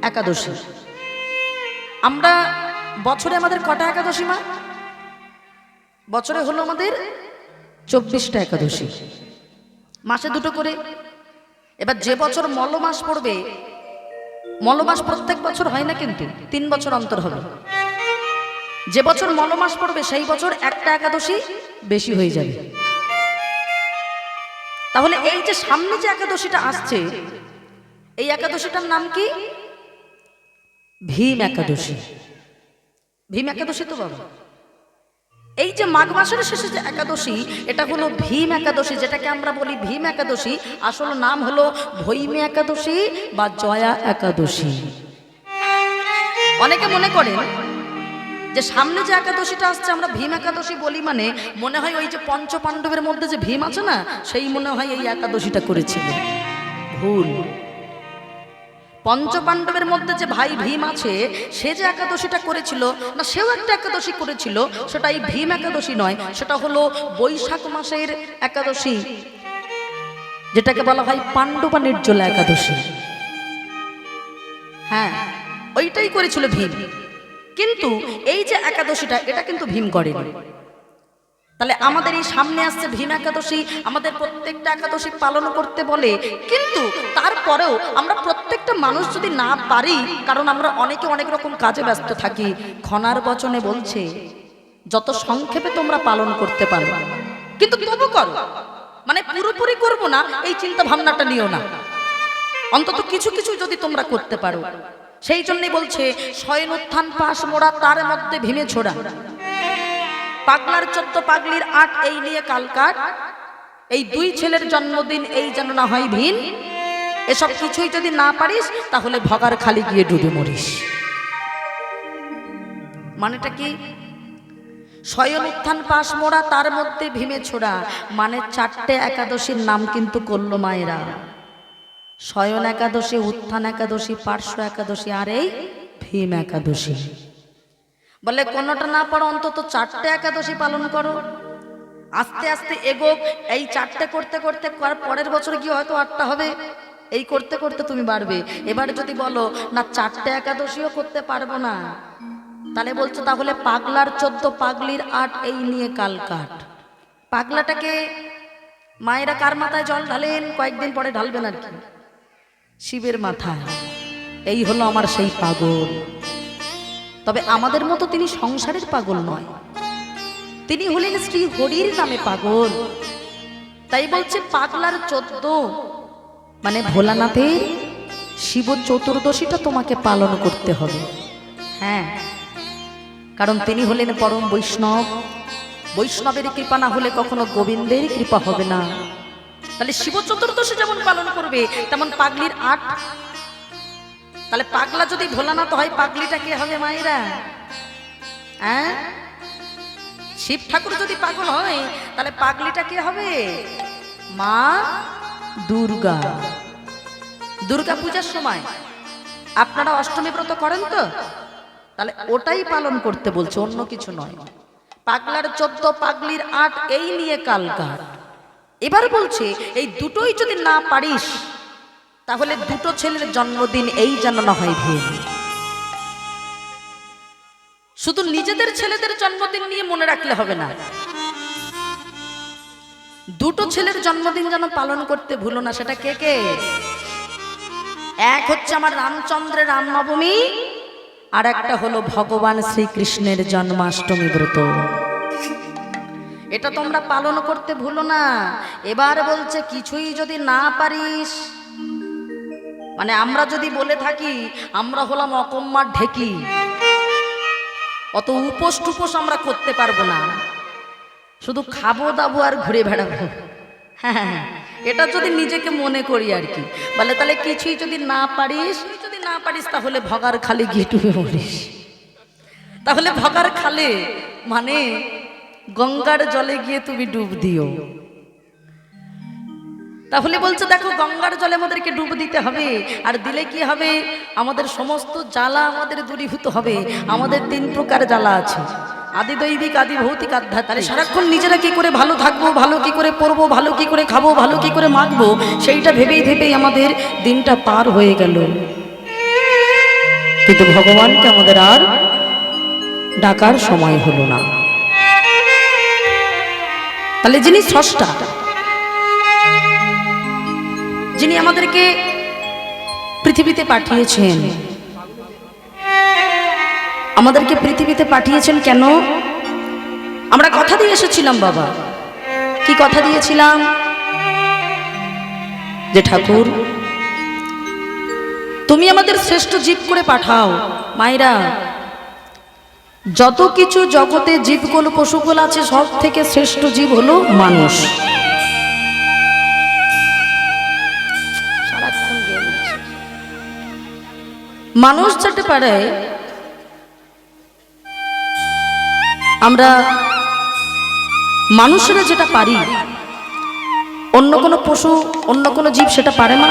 একাদশী। আমরা বছরে আমাদের কটা একাদশী মা? বছরে হলো আমাদের 24টা একাদশী, মাসে দুটো করে। এবার যে বছর মলমাস পড়বে, মলমাস প্রত্যেক বছর হয় না, কিন্তু 3 বছর অন্তর হবে। যে বছর মলমাস পড়বে সেই বছর একটা একাদশী বেশি হয়ে যাবে। তাহলে এই যে সামনে যে একাদশীটা আসছে, এই একাদশীটার নাম কি? ভীম একাদশী। ভীম একাদশী তো বাবা। এই যে মাঘ মাসের শেষে যে একাদশী, এটা হলো ভীম একাদশী, যেটাকে আমরা বলি ভীম একাদশী। আসল নাম হলো ভৈমী একাদশী বা জয়া একাদশী। অনেকে মনে করেন যে সামনে যে একাদশীটা আসছে আমরা ভীম একাদশী বলি মানে মনে হয় ওই যে পঞ্চ পাণ্ডবের মধ্যে যে ভীম আছে না, সেই মনে হয় এই একাদশীটা করেছিল। ভুল। পঞ্চপাণ্ডবের মধ্যে যে ভাই ভীম আছে, সে যে একাদশীটা করেছিল না, সেও একটা একাদশী করেছিল, সেটা এই ভীম একাদশী নয়, সেটা হলো বৈশাখ মাসের একাদশী, যেটাকে বলা হয় পাণ্ডবা নির্জলা একাদশী। হ্যাঁ, ওইটাই করেছিল ভীম। কিন্তু এই যে একাদশীটা, এটা কিন্তু ভীম করেনি। তাহলে আমাদের এই সামনে আসছে ভীম একাদশী, আমাদের প্রত্যেকটা একাদশী পালন করতে বলে, কিন্তু তারপরেও আমরা প্রত্যেকটা মানুষ যদি না পারি, কারণ আমরা অনেকে অনেক রকম কাজে ব্যস্ত থাকি, খনার বচনে বলছে যত সংক্ষেপে তোমরা পালন করতে পারো, কিন্তু তবু করো, মানে পুরোপুরি করবো না এই চিন্তা ভাবনাটা নিও না, অন্তত কিছু কিছু যদি তোমরা করতে পারো। সেই জন্যই বলছে শয়ন উত্থান পাশ মোড়া, তার মধ্যে ভীমে ছোড়া, পাগলার 14 পাগলির 8 এই নিয়ে কাল কাট, এই 2 ছেলের জন্মদিন এই যেন না হয় ভিন, এসব কিছুই যদি না পারিস তাহলে ভগার খালি গিয়ে ডুবে মরিস। মানেটা কি? শয়ন উত্থান পাশ মোড়া, তার মধ্যে ভীমে ছোড়া, মানে 4টে একাদশীর নাম কিন্তু করল মায়েরা। শয়ন একাদশী, উত্থান একাদশী, পার্শ্ব একাদশী, আর এই ভীম একাদশী। বলে কোনোটা না পারো অন্তত 4টে একাদশী পালন করো। আস্তে আস্তে এগোক, এই 4টে করতে করতে পরের বছর কি হয়তো 8টা হবে, এই করতে করতে তুমি বাড়বে। এবার যদি বলো না 4টে একাদশীও করতে পারবো না, তাহলে বলছো তাহলে পাগলার 14 পাগলির 8 এই নিয়ে কাল কাট। পাগলাটাকে মায়েরা কার মাথায় জল ঢালেন? কয়েকদিন পরে ঢালবেন আর কি, শিবের মাথায়। এই হলো আমার সেই পাগল। তবে আমাদের মতো তিনি সংসারের পাগল নয়, তিনি হলেন শ্রী হরির নামে পাগল। তাই বলছে পাগলার 14, মানে ভোলানাথের শিব চতুর্দশীটা তোমাকে পালন করতে হবে। হ্যাঁ, কারণ তিনি হলেন পরম বৈষ্ণব, বৈষ্ণবের কৃপা না হলে কখনো গোবিন্দের কৃপা হবে না। তাহলে শিব চতুর্দশী যেমন পালন করবে, তেমন পাগলির 8। তাহলে পাগলা যদি ভোলানাথ হয়, পাগলিটা কে হবে মায়েরা? হ্যাঁ, শিব ঠাকুর যদি পাগল হয়, তাহলে পাগলিটা কে হবে? মা দুর্গা। দুর্গা পূজার সময় আপনারা অষ্টমী ব্রত করেন তো, তাহলে ওটাই পালন করতে বলছে, অন্য কিছু নয়। পাগলার 14 পাগলির 8 এই নিয়ে কাল কাট। এবার বলছে এই দুটোই যদি না পারিস, তাহলে 2টো ছেলের জন্মদিন এই যেন না হয় ভীম। শুধু নিজেদের ছেলেদের জন্মদিন নিয়ে মনে রাখলে হবে না, 2টো ছেলের জন্মদিন যেন পালন করতে ভুলো না। সেটা কে কে? এক হচ্ছে আমার রামচন্দ্রের রামনবমী, আর একটা হলো ভগবান শ্রীকৃষ্ণের জন্মাষ্টমী ব্রত। এটা তোমরা পালন করতে ভুলো না। এবার বলছে কিছুই যদি না পারিস, মানে আমরা যদি বলে থাকি আমরা হলাম অকম্মার ঢেকি, অত উপোস টুপোস আমরা করতে পারবো না, শুধু খাবো দাবো আর ঘুরে বেড়াবো। হ্যাঁ, এটা যদি নিজেকে মনে করি আর কি, বলে তাহলে কিছুই যদি না পারিস, তাহলে ভগার খালে গিয়ে ডুবে মরিস। তাহলে ভগার খালে মানে গঙ্গার জলে গিয়ে তুমি ডুব দিও। তাহলে বলছে দেখো গঙ্গার জলে আমাদেরকে ডুব দিতে হবে, আর দিলে কি হবে? আমাদের সমস্ত জ্বালা আমাদের দূরীভূত হবে। আমাদের 3 প্রকার জ্বালা আছে, আদি দৈবিক, আদি ভৌতিক, আধ্যাত্মিক। সারাক্ষণ নিজেরা কি করে ভালো থাকবো, ভালো কি করে পড়বো, ভালো কি করে খাবো, ভালো কি করে মাখবো, সেইটা ভেবেই ভেবেই আমাদের দিনটা পার হয়ে গেল। কিন্তু ভগবানকে আমাদের আর ডাকার সময় হলো না। তাহলে যিনি স্রষ্টা, যিনি আমাদেরকে পৃথিবীতে পাঠিয়েছেন, আমাদেরকে পৃথিবীতে পাঠিয়েছেন কেন? আমরা কথা দিয়ে এসেছিলাম বাবা। কি কথা দিয়েছিলাম? যে ঠাকুর তুমি আমাদের শ্রেষ্ঠ জীব করে পাঠাও। মায়েরা, যত কিছু জগতে জীবগুলো পশুগুলো আছে সব থেকে শ্রেষ্ঠ জীব হলো মানুষ। মানুষ যেতে পারে, আমরা মানুষেরা যেটা পারি অন্য কোনো পশু অন্য কোনো জীব সেটা পারে না।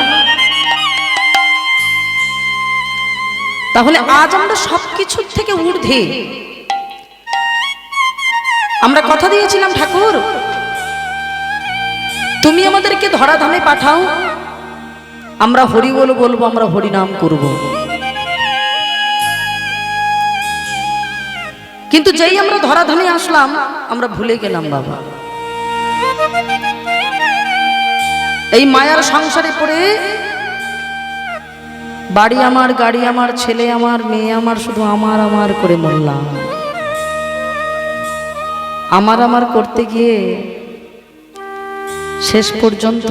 তাহলে আজ আমরা সবকিছুর থেকে ঊর্ধ্বে। আমরা কথা দিয়েছিলাম ঠাকুর তুমি আমাদেরকে ধরাধামে পাঠাও, আমরা হরি বল বলবো, আমরা হরি নাম করব। কিন্তু যেই আমরা ধরাধামে আসলাম আমরা ভুলে গেলাম বাবা। এই মায়ার সংসারে পড়ে বাড়ি আমার, গাড়ি আমার, ছেলে আমার, মেয়ে আমার, শুধু আমার আমার করে মরলাম। আমার আমার করতে গিয়ে শেষ পর্যন্ত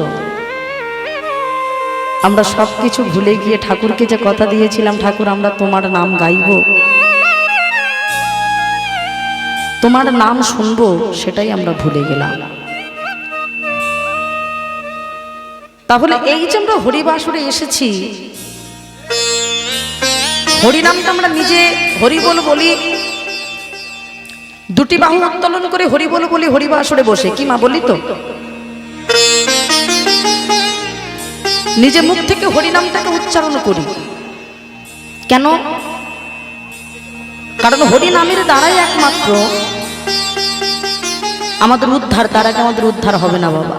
আমরা সবকিছু ভুলে গিয়ে ঠাকুরকে যে কথা দিয়েছিলাম, ঠাকুর আমরা তোমার নাম গাইব, তোমার নাম শুনবো, সেটাই আমরা ভুলে গেলাম। তাহলে এই যে আমরা হরিবাসরে এসেছি, হরিনামটা আমরা নিজে হরি বল বলি, দুটি বাহু উত্তোলন করে হরি বল বলি হরিবাসরে বসে। কি মা বলি তো? নিজে মুখ থেকে হরিনামটাকে উচ্চারণ করি। কেন? কারণ হরিনামের দ্বারাই একমাত্র আমাদের উদ্ধার, তার আগে আমাদের উদ্ধার হবে না বাবা।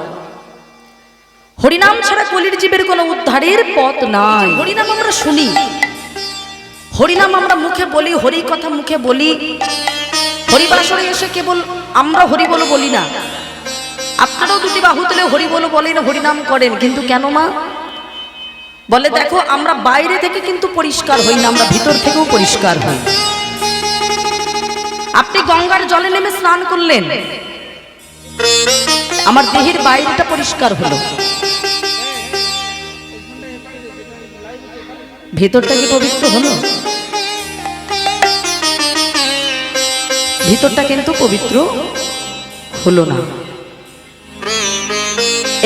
হরিনাম ছাড়া কলির জীবের কোনো উদ্ধারের পথ নাই। হরিনাম আমরা শুনি, হরিনাম আমরা মুখে বলি, হরি কথা মুখে বলি। হরিবাসরে এসে কেবল আমরা হরি বল বলি না, আপনারাও দুটি বাহু তুলে হরি বল বলেন, হরিনাম করেন। কিন্তু কেন মা? বলে দেখো আমরা বাইরে থেকে কিন্তু পরিষ্কার হই না, আমরা ভিতর থেকেও পরিষ্কার হই। আপনি গঙ্গার জলে নেমে স্নান করলেন, আমার দেহের বাইরেটা পরিষ্কার হলো, ভেতরটা কি পবিত্র হলো? ভিতরটা কিন্তু পবিত্র হলো না।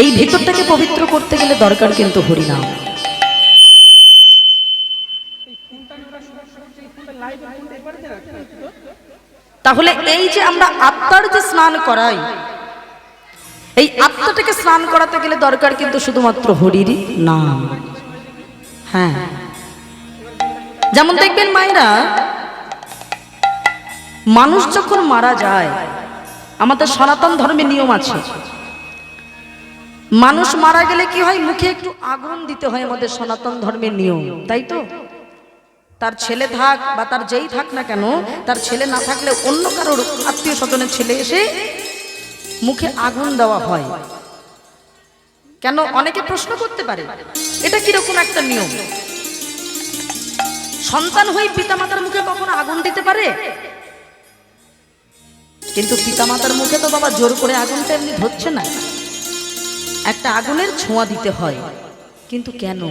এই ভিতরটাকে পবিত্র করতে গেলে দরকার কিন্তু হরিনাম। তাহলে এই যে আমরা আত্মার যে স্নান করাই, এই আত্মাটাকে স্নান করাতে গেলে দরকার কিন্তু শুধুমাত্র হরির নাম। হ্যাঁ, যেমন দেখবেন মায়েরা, মানুষ যখন মারা যায়, আমাদের সনাতন ধর্মের নিয়ম আছে, মানুষ মারা গেলে কি হয়, মুখে একটু আগুন দিতে হয়, আমাদের সনাতন ধর্মের নিয়ম, তাই তো? তার ছেলে থাক বা তার যেই থাক না কেন, তার ছেলে না থাকলে অন্য কারোর আত্মীয় স্বজনের ছেলে এসে মুখে আগুন দেওয়া হয়। কেন? অনেকে প্রশ্ন করতে পারে এটা কিরকম একটা নিয়ম। সন্তান হয়ে পিতামাতার মুখে কখনো আগুন দিতে পারে? কিন্তু পিতামাতার মুখে তো বাবা জোর করে আগুনটা এমনি ধরছে না, একটা আগুনের ছোঁয়া দিতে হয়। কিন্তু কেন?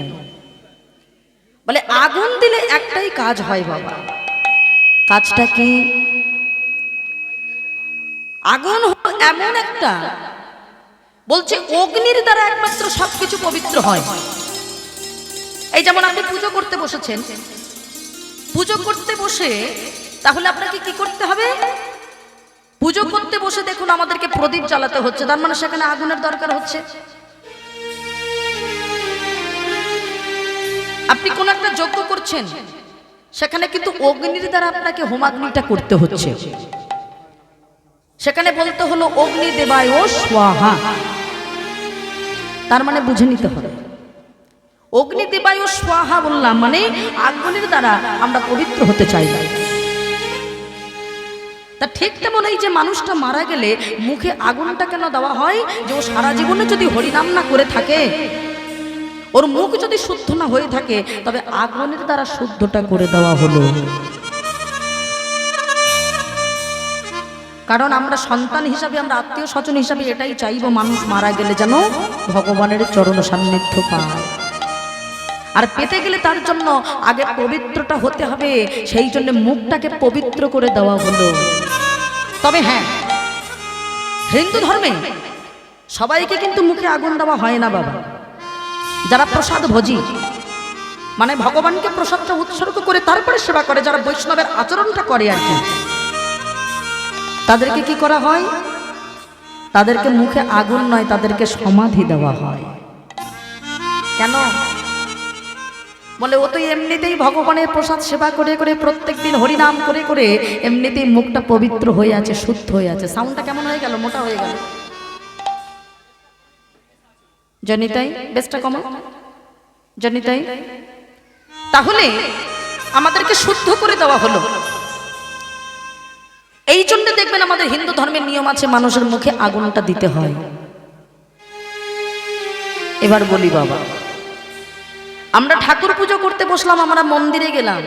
বলে আগুন দিলে একটাই কাজ হয় বাবা। কাজটা কি? আগুন এমন একটা, বলছে অগ্নির দ্বারা একমাত্র সবকিছু পবিত্র হয়। এই যেমন আপনি পুজো করতে বসেছেন, পুজো করতে বসে তাহলে আপনাকে কি করতে হবে? পুজো করতে বসে দেখুন আমাদেরকে প্রদীপ জ্বালাতে হচ্ছে, তার মানে সেখানে আগুনের দরকার হচ্ছে। আপনি কোন একটা যজ্ঞ করছেন, সেখানে কিন্তু অগ্নির দ্বারা আপনাকে হোমাগ্নিটা করতে হচ্ছে। সেখানে বলতে হলো অগ্নি দেবায় ও স্বাহা, তার মানে বুঝে নিতে হবে অগ্নিদেবায় স্বাহা বললাম, মানে আগুনের দ্বারা আমরা পবিত্র হতে চাই। তা ঠিক তেমন এই যে মানুষটা মারা গেলে মুখে আগুনটা কেন দেওয়া হয়? যে ও সারা জীবনে যদি হরিনাম না করে থাকে, ওর মুখ যদি শুদ্ধ না হয়ে থাকে, তবে আগুনের দ্বারা শুদ্ধটা করে দেওয়া হলো। কারণ আমরা সন্তান হিসাবে, আমরা আত্মীয় স্বজন হিসাবে এটাই চাইবো, মানুষ মারা গেলে যেন ভগবানের চরণ সান্নিধ্য পায়। আর পেতে গেলে তার জন্য আগে পবিত্রটা হতে হবে, সেই জন্য মুখটাকে পবিত্র করে দেওয়া হলো। তবে হ্যাঁ, হিন্দু ধর্মে সবাইকে কিন্তু মুখে আগুন দেওয়া হয় না বাবা। যারা প্রসাদ ভোজি, মানে ভগবানকে প্রসাদটা উৎসর্গ করে তারপরে সেবা করে, যারা বৈষ্ণবের আচরণটা করে আর কি, তাদেরকে কি করা হয়? তাদেরকে মুখে আগুন নয়, তাদেরকে সমাধি দেওয়া হয়। কেন? বলে ও তো এমনিতেই ভগবানের প্রসাদ সেবা করে করে, প্রত্যেক দিন হরিনাম করে করে এমনিতেই মুখটা পবিত্র হয়ে আছে, শুদ্ধ হয়ে আছে। সাউন্ডটা কেমন হয়ে গেল? মোটা হয়ে গেল। জনিতাই বেশটা কমা, জনিতাই। তাহলে আমাদেরকে শুদ্ধ করে দেওয়া হলো। এই জন্য দেখবেন আমাদের হিন্দু ধর্মের নিয়ম আছে, মানুষের মুখে আগুনটা দিতে হয়। এবার বলি বাবা, আমরা ঠাকুর পুজো করতে বসলাম, আমরা মন্দিরে গেলাম,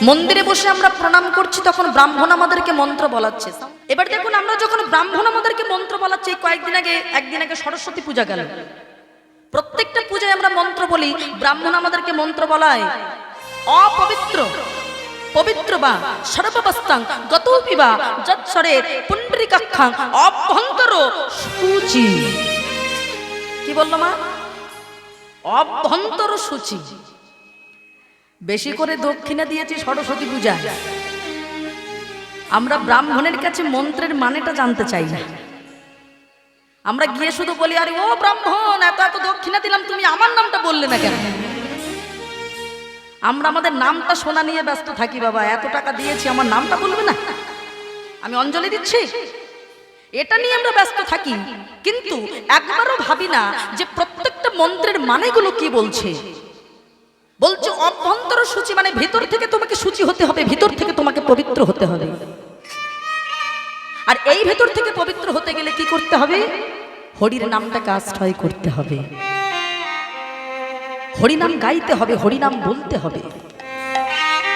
মন্দিরে বসে আমরা প্রণাম করছি, তখন ব্রাহ্মণ আমাদেরকে মন্ত্র বলাচ্ছে। এবার দেখুন, আমরা যখন ব্রাহ্মণ আমাদেরকে মন্ত্র বলাচ্ছে, একদিন আগে সরস্বতী পূজা গেল, প্রত্যেকটা পূজায় আমরা মন্ত্র বলি, ব্রাহ্মণ আমাদেরকে মন্ত্র বলায় অপবিত্র পবিত্র বা সর্বাবস্থাং গতৌপি বা যৎসরে পুণ্ডরীকাক্ষাং অভ্যন্তর শুচি। কি বললো মা? অভ্যন্তর শুচি। বেশি করে দক্ষিণা দিয়েছি সরস্বতী পূজা। আমরা ব্রাহ্মণের কাছে মন্ত্রের মানেটা জানতে চাই না। আমরা গিয়ে শুধু বলি, আরে ও ব্রাহ্মণ, এত এত দক্ষিণা দিলাম, তুমি আমার নামটা বললে না কেন? আমরা আমাদের নামটা শোনা নিয়ে ব্যস্ত থাকি। বাবা এত টাকা দিয়েছি, আমার নামটা বলবে না, আমি অঞ্জলি দিচ্ছি, এটা নিয়ে আমরা ব্যস্ত থাকি। কিন্তু একবারও ভাবি না যে প্রত্যেকটা মন্ত্রের মানেগুলো কি বলছে। বলছে অভ্যন্তর শুচি, মানে ভিতর থেকে তোমাকে শুচি হতে হবে, ভিতর থেকে তোমাকে পবিত্র হতে হবে। আর এই ভেতর থেকে পবিত্র হতে গেলে কি করতে হবে? হরির নামটাকে আশ্রয় করতে হবে, হরিনাম গাইতে হবে, হরিনাম বলতে হবে।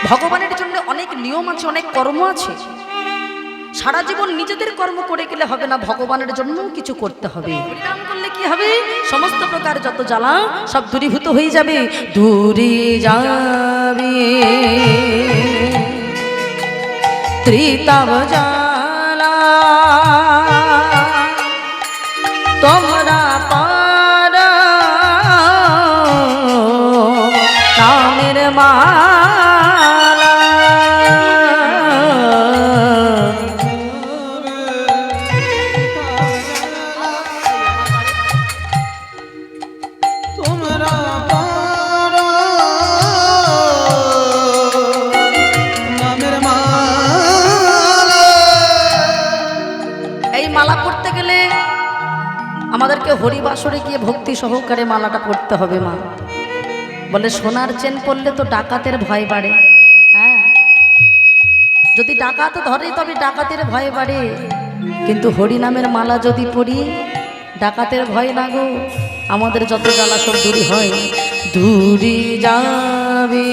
ভগবানের জন্য অনেক নিয়ম আছে, অনেক কর্ম আছে। সারা জীবন নিজেদের কর্ম করে গেলে হবে না, ভগবানের জন্য কিছু করতে হবে। হরিনাম করলে কি হবে? সমস্ত প্রকার যত জ্বালা সব দূরীভূত হয়ে যাবে। দূরে যাবে ত্রিতাব জ্বালা, তোমরা পারা নামের মালা। তোমরা পারা নামের মালা। এই মালা পড়তে গেলে আমাদেরকে হরিবাসরে গিয়ে ভক্তি সহকারে মালাটা পড়তে হবে। মা বলে সোনার চেন পড়লে তো ডাকাতের ভয় বাড়ে। হ্যাঁ, যদি ডাকাত ধরে তবে ডাকাতের ভয় বাড়ে, কিন্তু হরিনামের মালা যদি পড়ি ডাকাতের ভয় না গো, আমাদের যত জ্বালা সব দূরই হয়। দূরে যাবে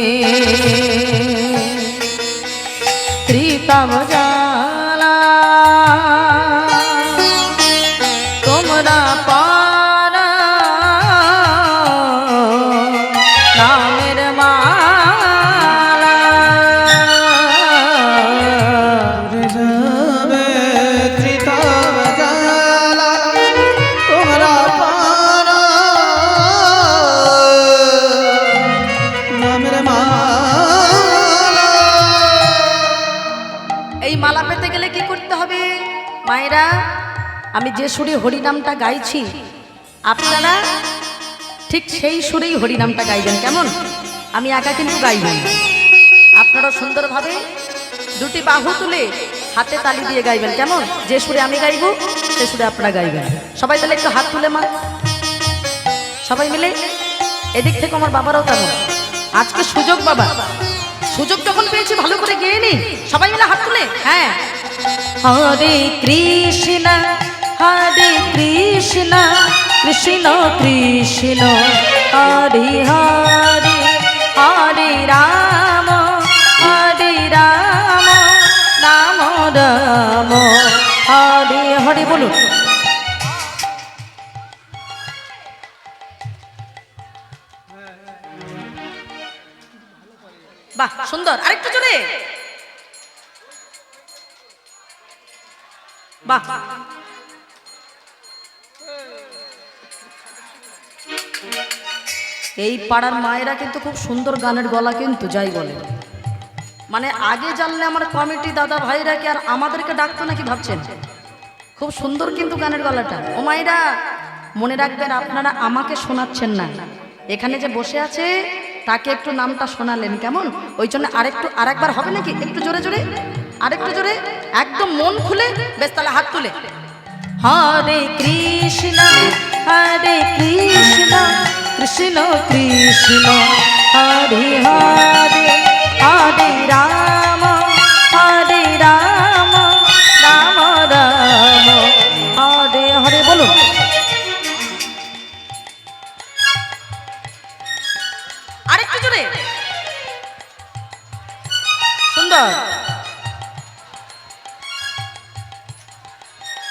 ত্রিতাব জ্বালা, তোমরা পারা নামের মালা। যাবে ত্রিতাব জ্বালা, তোমরা পারা নামের মালা। এই মালা পেতে গেলে কি করতে হবে মায়েরা? আমি যে সুরে হরিনামটা গাইছি আপনারা ঠিক সেই সুরেই হরিনামটা গাইবেন। কেমন? আমি একা কিন্তু গাইবেন, আপনারা সুন্দরভাবে দুটি বাহু তুলে হাতে তালি দিয়ে গাইবেন। কেমন? যে সুরে আমি গাইব সে সুরে আপনারা গাইবেন। সবাই তাহলে একটু হাত তুলে মা, সবাই মিলে এদিক থেকে আমার বাবারাও তেমন। আজকে সুযোগ বাবা, সুযোগ যখন পেয়েছি ভালো করে গেয়ে নি, সবাই মিলে হাত তুলে। হ্যাঁ, হরে কৃষ্ণ হরে কৃষ্ণ কৃষ্ণ কৃষ্ণ হরে হরে হরে রাম রাম রাম হরে হরে। বলুন বাহ, সুন্দর, আরেকটু জোরে। বাহ, এই পাড়ার মায়েরা কিন্তু খুব সুন্দর গানের গলা কিন্তু, যাই বলে। মানে আগে জানলে আমার কমিটি দাদা ভাইরা কি আর আমাদেরকে ডাকতো নাকি ভাবছেন? খুব সুন্দর কিন্তু গানের গলাটা। ও মায়েরা মনে রাখবেন, আপনারা আমাকে শোনাচ্ছেন না, এখানে যে বসে আছে তাকে একটু নামটা শোনালেন, কেমন? ওই জন্য আরেকবার হবে নাকি? একটু জোরে জোরে, আরেকটু জোরে, একদম মন খুলে। বেশ, তাহলে হাত তুলে। হরে কৃষ্ণ কৃষ্ণ কৃষ্ণ হরে হরে হরে রাম রাম রাম হরে হরে। বলুন আরেকটু জোরে, সুন্দর,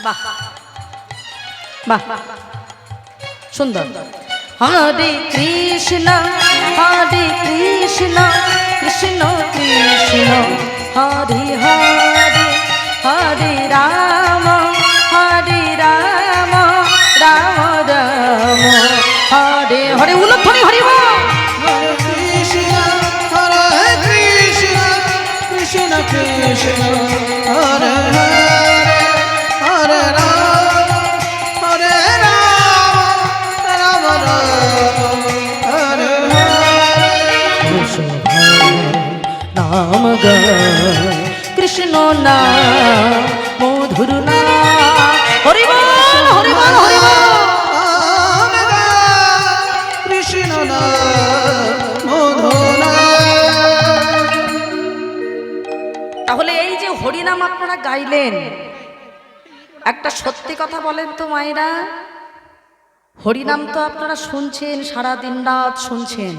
বাহ বাহ, সুন্দর। হরে কৃষ্ণ কৃষ্ণ কৃষ্ণ হরে হরে হরে রাম রাম রাম হরে হরে। উলধ্বনি হরি বল। হরে কৃষ্ণ কৃষ্ণ কৃষ্ণ হরে হরে হরে রাম রাম রাম হরে নাম কৃষ্ণ নাম মধুর নাম। হরি বল হরি বল হরি বল। কৃষ্ণ মধুর। তাহলে এই যে হরিনাম আপনারা গাইলেন, একটা সত্যি কথা বলেন তো মায়েরা, হরিনাম তো আপনারা শুনছেন, সারা দিন রাত শুনছেন।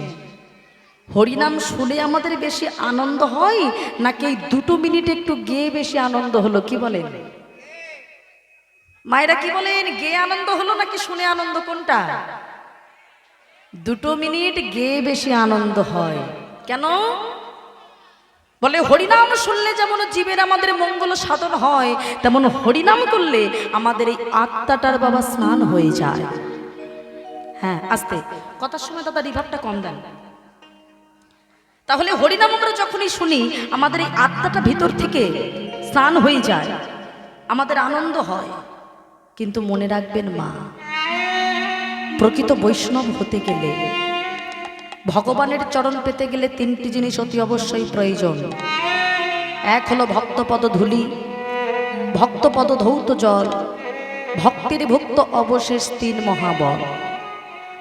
হরিনাম শুনে আমাদের বেশি আনন্দ হয় নাকি এই 2 মিনিট একটু গেয়ে বেশি আনন্দ হলো? কি বলেন মায়েরা, কি বলেন? গেয়ে আনন্দ হলো নাকি শুনে আনন্দ, কোনটা? 2 মিনিট গেয়ে বেশি আনন্দ হয়। কেন? বলে হরিনাম শুনলে যেমন জীবের আমাদের মঙ্গল সাধন হয়, তেমন হরিনাম করলে আমাদের এই আত্মাটার বাবা স্নান হয়ে যায়। হ্যাঁ, আস্তে কথার সময় দাদা রিভাবটা কম দেন। তাহলে হরিনাম আমরা যখনই শুনি আমাদের এই আত্মাটা ভিতর থেকে স্নান হয়ে যায়, আমাদের আনন্দ হয়। কিন্তু মনে রাখবেন মা, প্রকৃত বৈষ্ণব হতে গেলে, ভগবানের চরণ পেতে গেলে 3টি জিনিস অতি অবশ্যই প্রয়োজন। এক হলো ভক্তপদ ধূলি, ভক্তপদ ধৌত জল, ভক্তির ভুক্ত অবশেষ 3 মহাবল।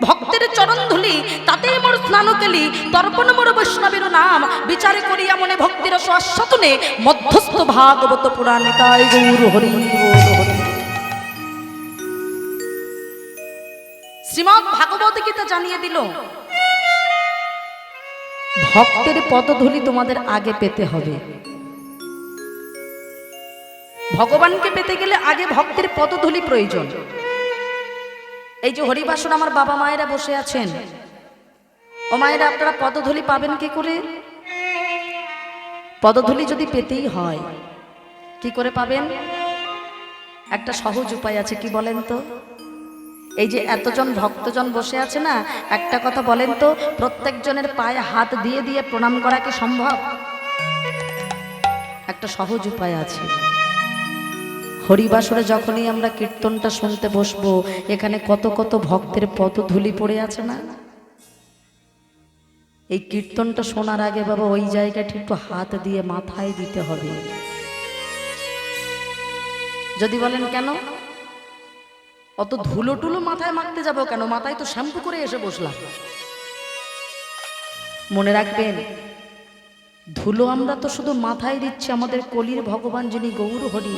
ভক্তের চরণ ধুলি তাতে মোর স্নান কেলি, তর্পণ মোর বৈষ্ণবের নাম, বিচারে করিয়া মনে ভক্তির স্বাস্বাদনে, মধ্যস্থ ভাগবত পুরাণে তাই গৌর হরি বল। শ্রীমদ্ ভাগবত গীতা জানিয়ে দিল, ভক্তের পদধূলি তোমাদের আগে পেতে হবে। ভগবানকে পেতে গেলে আগে ভক্তের পদধূলি প্রয়োজন। এই যে হরিবাসন আমার বাবা মায়েরা বসে আছেন, ও মায়েরা আপনারা পদধূলি পাবেন কি করে? পদধূলি যদি পেতেই হয় কি করে পাবেন? একটা সহজ উপায় আছে, কি বলেন তো? এই যে এতজন ভক্তজন বসে আছে না, একটা কথা বলেন তো, প্রত্যেকজনের পায়ে হাত দিয়ে দিয়ে প্রণাম করা কি সম্ভব? একটা সহজ উপায় আছে। হরিবাসরে যখনই আমরা কীর্তনটা শুনতে বসবো, এখানে কত কত ভক্তের পদধূলি পড়ে আছে না? এই কীর্তনটা শোনার আগে বাবা ওই জায়গাটা একটু হাত দিয়ে মাথায় দিতে হবে। যদি বলেন কেন? অত ধুলো টুলো মাথায় মাখতে যাবো কেন? মাথায় তো শ্যাম্পু করে এসে বসলাম। মনে রাখবেন, ধুলো আমরা তো শুধু মাথায় দিচ্ছি, আমাদের কলির ভগবান যিনি গৌর হরি,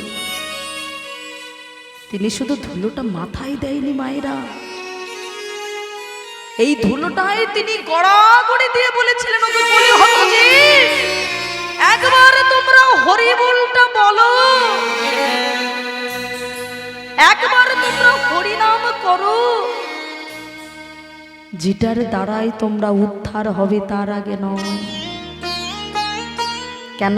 তিনি শুধু ধুলোটা মাথায় দেয়নি মায়েরা, এই ধুলোটাই তিনি গড়াগড়ি দিয়ে বলেছিলেন, ওকে বলি হতো যে একবার তোমরা হরি বলটা বলো, একবার তোমরা হরি নাম করো, যেটার দ্বারাই তোমরা উদ্ধার হবে, তার আগে নয়। কেন?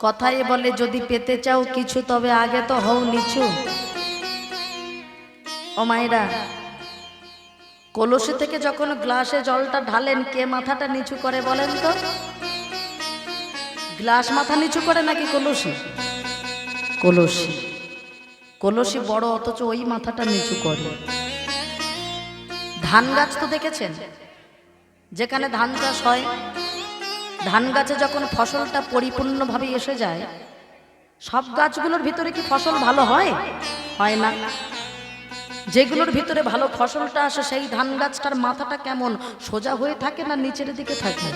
কথায় বলে যদি পেতে চাও কিছু তবে আগে তো হও নিচু। ও মায়েরা, কলসি থেকে যখন গ্লাসে জলটা ঢালেন, কে মাথাটা নিচু করে বলেন তো? গ্লাস মাথা নিচু করে নাকি কলসি? কলসি। কলসি বড়, অথচ ওই মাথাটা নিচু করে। ধান গাছ তো দেখেছেন, যেখানে ধান চাষ হয়, ধান গাছে যখন ফসলটা পরিপূর্ণভাবে এসে যায়, সব গাছগুলোর ভিতরে কি ফসল ভালো হয়? হয় না। যেগুলোর ভিতরে ভালো ফসলটা আসে, সেই ধান গাছটার মাথাটা কেমন, সোজা হয়ে থাকে না নিচের দিকে থাকে?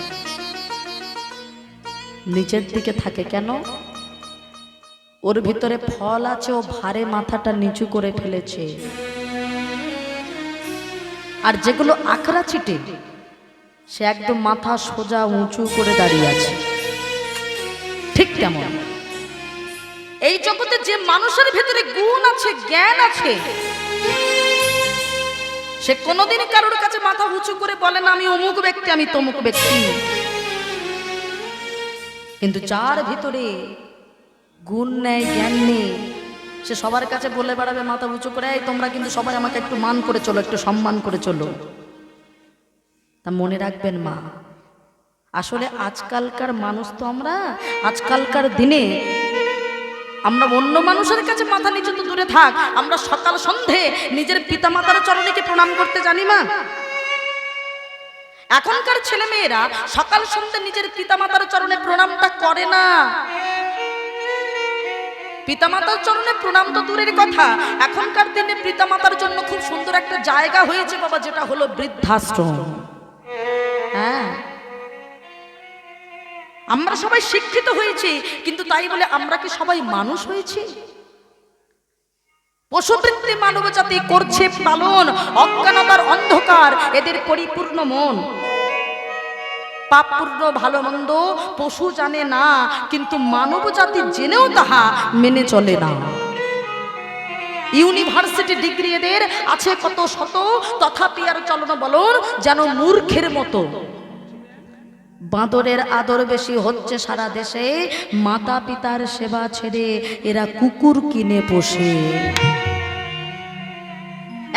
নিচের দিকে থাকে। কেন? ওর ভিতরে ফল আছে, ও ভারে মাথাটা নিচু করে ফেলেছে। আর যেগুলো আখড়া চিটে, সে একদম মাথা সোজা উঁচু করে দাঁড়িয়ে আছে। ঠিক তেমন এই জগতে যে মানুষের ভিতরে গুণ আছে, জ্ঞান আছে, সে কোনোদিন কারোর কাছে মাথা উঁচু করে বলে না আমি অমুক ব্যক্তি, আমি তমুক ব্যক্তি। কিন্তু যার ভিতরে গুণ নেই, জ্ঞান নেই, সে সবার কাছে বলে বেড়াবে মাথা উঁচু করে, এই তোমরা কিন্তু সবাই আমাকে একটু মান করে চলো, একটু সম্মান করে চলো। তা মনে রাখবেন মা, আসলে আজকালকার মানুষ তো আমরা, আজকালকার দিনে আমরা অন্য মানুষের কাছে মাথা নিচু তো দূরে থাক, আমরা সকাল সন্ধে নিজের পিতামাতার চরণে কি প্রণাম করতে জানি মা? এখনকার ছেলে মেয়েরা সকাল সন্ধে নিজের পিতামাতার চরণে প্রণামটা করে না। পিতামাতার চরণে প্রণাম তো দূরের কথা, এখনকার দিনে পিতামাতার জন্য খুব সুন্দর একটা জায়গা হয়েছে বাবা, যেটা হলো বৃদ্ধাশ্রম। হ্যাঁ, আমরা সবাই শিক্ষিত হয়েছি, কিন্তু তাই বলে আমরা কি সবাই মানুষ হয়েছি? পশুবৃত্তি মানব জাতি করছে পালন, অজ্ঞানতার অন্ধকার এদের পরিপূর্ণ মন। পাপপূর্ণ ভালো মন্দ পশু জানে না, কিন্তু মানব জাতি জেনেও তাহা মেনে চলে না। ইউনিভার্সিটি ডিগ্রি এদের আছে কত শত, তথাপি আর চলন বলন যেন মূর্খের মতো। বাঁদরের আদর বেশি হচ্ছে সারা দেশে, মাতা পিতার সেবা ছেড়ে এরা কুকুর কিনে পোষে।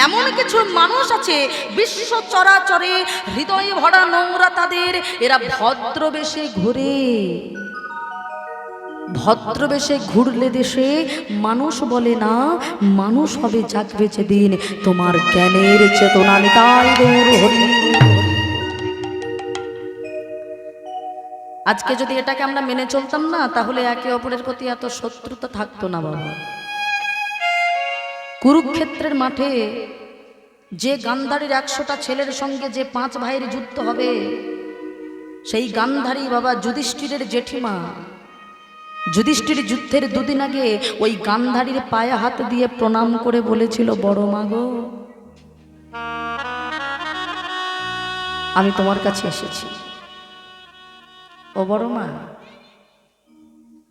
এমন কিছু মানুষ আছে বিশ্ব চরাচরে হৃদয়ে ভরা নোংরা তাদের, এরা ভদ্রবেশে ঘুরে। ভদ্রবেশে ঘুরলে দেশে মানুষ বলে না, মানুষ হবে জাগবে যেদিন তোমার জ্ঞানের চেতনা নিতাই গৌর হরি। আজকে যদি এটাকে আমরা মেনে চলতাম না, তাহলে একে অপরের প্রতি এত শত্রুতা থাকতো না বাবা। কুরুক্ষেত্রের মাঠে যে গান্ধারীর 100টা ছেলের সঙ্গে যে 5 ভাইয়ের যুদ্ধ হবে, সেই গান্ধারী বাবা যুধিষ্ঠিরের জেঠিমা। যুধিষ্ঠির যুদ্ধের 2 দিন আগে ওই গান্ধারীর পায়ে হাত দিয়ে প্রণাম করে বলেছিল, বড় মা গো, আমি তোমার কাছে এসেছি। ও বড় মা,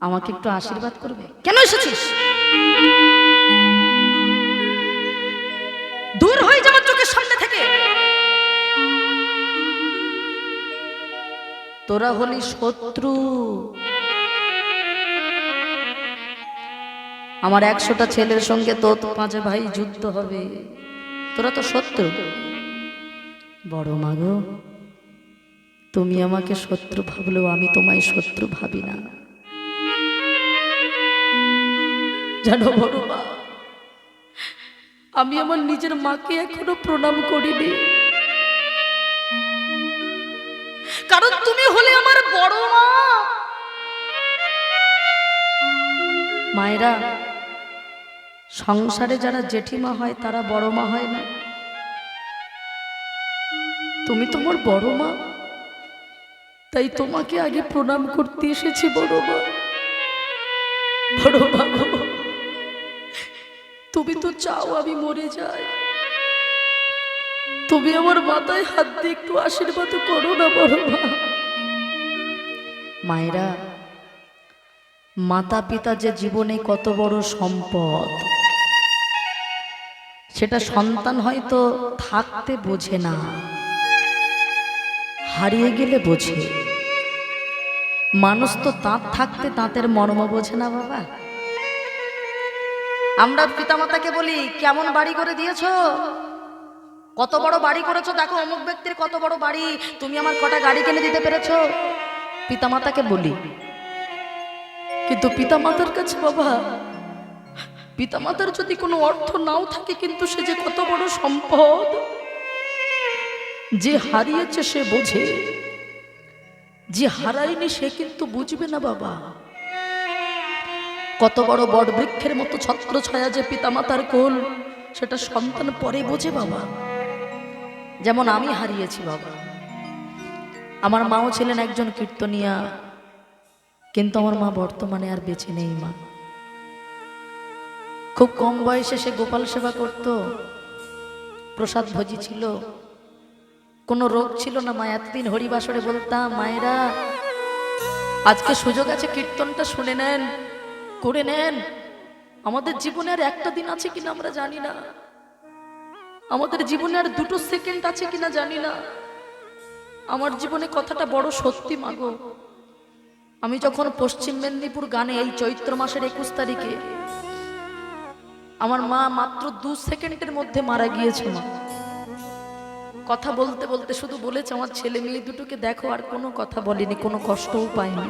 আমাকে একটু আশীর্বাদ করবে। কেন এসেছিস? দূর হয়ে যাওয়ার চোখের সামনে থেকে। তোরা হলি শত্রু। আমার 100টা ছেলের সঙ্গে তো 5 ভাই যুদ্ধ হবে, তোরা তো শত্রু। বড় মা গো, তুমি আমাকে শত্রু ভাবলেও আমি তোমায় শত্রু ভাবি না। জানো বড় মা, আমি আমার নিজের মাকে এখনো প্রণাম করিনি, কারণ তুমি হলে আমার বড় মা। মায়েরা, সংসারে যারা জেঠিমা হয় তারা বড় মা হয় না? তুমি তোমার বড় মা, তাই তোমাকে আগে প্রণাম করতে এসেছি বড় মা। বড় মা গো, তুমি তো চাও আমি মরে যাই, তুমি আমার মাথায় হাত দিয়ে একটু আশীর্বাদ করো না বড় মা। মায়েরা, মাতা পিতা যে জীবনে কত বড় সম্পদ, সেটা সন্তান হয়তো থাকতে বোঝে না, হারিয়ে গেলে বোঝে। মানুষ তো দাঁত থাকতে দাঁতের মর্ম বোঝে না বাবা। আমরা পিতামাতাকে বলি কেমন বাড়ি করে দিয়েছো, কত বড় বাড়ি করেছো, দেখো অমুক ব্যক্তির কত বড় বাড়ি, তুমি আমার কটা গাড়ি কিনে দিতে পেরেছো, পিতামাতাকে বলি। কিন্তু পিতামাতার কাছে বাবা, পিতামাতার যদি কোনো অর্থ নাও থাকে, কিন্তু সে যে কত বড় সম্পদ, যে হারিয়েছে সে বোঝে, যে হারায়নি সে কিন্তু বুঝবে না বাবা। কত বড় বট বৃক্ষের মতো ছত্র ছায়া যে পিতামাতার কোল, সেটা সন্তান পরে বোঝে বাবা। যেমন আমি হারিয়েছি বাবা, আমার মাও ছিলেন একজন কীর্তনিয়া, কিন্তু আমার মা বর্তমানে আর বেঁচে নেই। মা খুব কম বয়সে সে গোপাল সেবা করত, প্রসাদ ভোজি ছিল, কোনো রোগ ছিল না। মা এতদিন হরিবাসরে বলতাম, মায়েরা আজকে সুযোগ আছে, কীর্তনটা শুনে নেন, করে নেন। আমাদের জীবনে আর একটা দিন আছে কিনা আমরা জানি না, আমাদের জীবনে আর 2 সেকেন্ড আছে কিনা জানি না। আমার জীবনে কথাটা বড় সত্যি মাগো। আমি যখন পশ্চিম মেদিনীপুর গানে এই চৈত্র মাসের 21 তারিখে, আমার মা মাত্র 2 সেকেন্ডের মধ্যে মারা গিয়েছে। মা কথা বলতে বলতে শুধু বলেছে, আমার ছেলে মেয়ে দুটোকে দেখো, আর কোনো কথা বলেনি, কোনো কষ্টও পায়নি।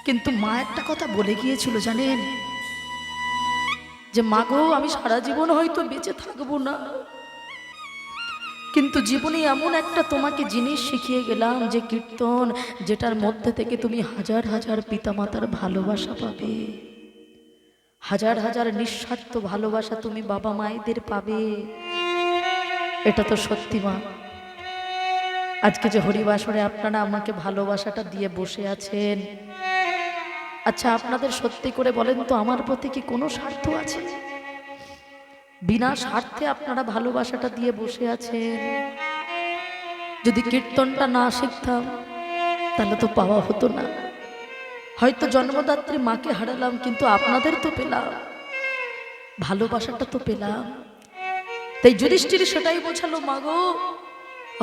কিন্তু মা একটা কথা বলে গিয়েছিল জানেন, যে মা গো, আমি সারা জীবন হয়তো বেঁচে থাকবো না, কিন্তু জীবনে এমন একটা তোমাকে জিনিস শিখিয়ে গেলাম, যে কীর্তন, যেটার মধ্যে থেকে তুমি হাজার হাজার পিতামাতার ভালোবাসা পাবে, হাজার হাজার নিঃস্বার্থ ভালোবাসা তুমি বাবা মায়েদের পাবে। এটা তো সত্যি মা। আজকে যে হরিবাসরে আপনারা আমাকে ভালোবাসাটা দিয়ে বসে আছেন, আচ্ছা আপনাদের সত্যি করে বলেন তো, আমার প্রতি কি কোনো স্বার্থ আছে? বিনা স্বার্থে আপনারা ভালোবাসাটা দিয়ে বসে আছেন। যদি কীর্তনটা না শিখতাম তাহলে তো পাওয়া হতো না। হয়তো জন্মদাত্রী মাকে হারালাম, কিন্তু আপনাদের তো পেলাম, ভালোবাসাটা তো পেলাম। তাই যুধিষ্ঠির সেটাই বোঝালো, মা গো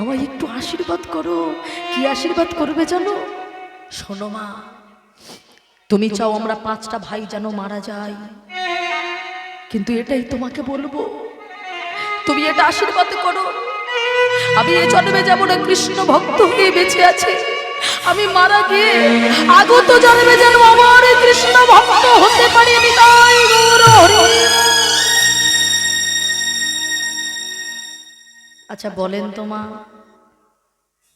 আমায় একটু আশীর্বাদ করো। কি আশীর্বাদ করবে জানো? শোনো মা, তুমি চাও আমরা 5টা ভাই যেন মারা যায়, কিন্তু এটাই তোমাকে বলবো, তুমি এটা আশীর্বাদ করো, আমি এই জন্মে যেমন কৃষ্ণ ভক্ত হয়ে বেঁচে আছি, আমি মারা গিয়ে আগত জন্মে যেন আমার কৃষ্ণ ভক্ত হতে পারি। নিতাই গৌর হরি। আচ্ছা বলেন তো মা,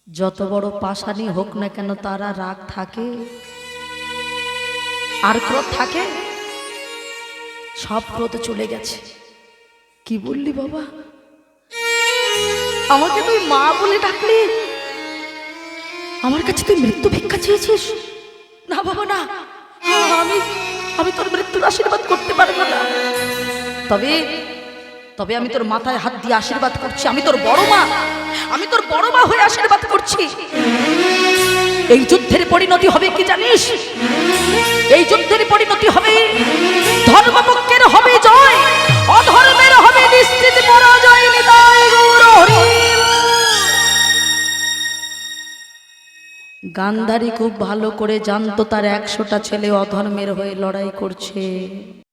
যত বড় পাষাণী হোক না কেন, তারা রাগ থাকে আর ক্রোধ থাকে? সব ক্রোধ চলে গেছে। কি বললি বাবা, আমাকে তুই মা বলে ডাকলি, আমার কাছে তুই মৃত্যু ভিক্ষা চেয়েছিস? না বাবা না, আমি তোর মৃত্যুর আশীর্বাদ করতে পারবো না। তবে তবে আমি তোর মাথায় হাত দিয়ে আশীর্বাদ করছি, আমি তোর বড় মা, আমি তোর বড় মা হয়ে আশীর্বাদ করছি। এই যুদ্ধের পরিণতি হবে কি জানিস? এই যুদ্ধের পরিণতি হবে, ধর্মপক্ষের হবে জয়, অধর্মের হবে নিশ্চিত পরাজয়। নিতাই গৌর হরি। গান্ধারী খুব ভালো করে জানতো তার 100টা ছেলে অধর্মের হয়ে লড়াই করছে।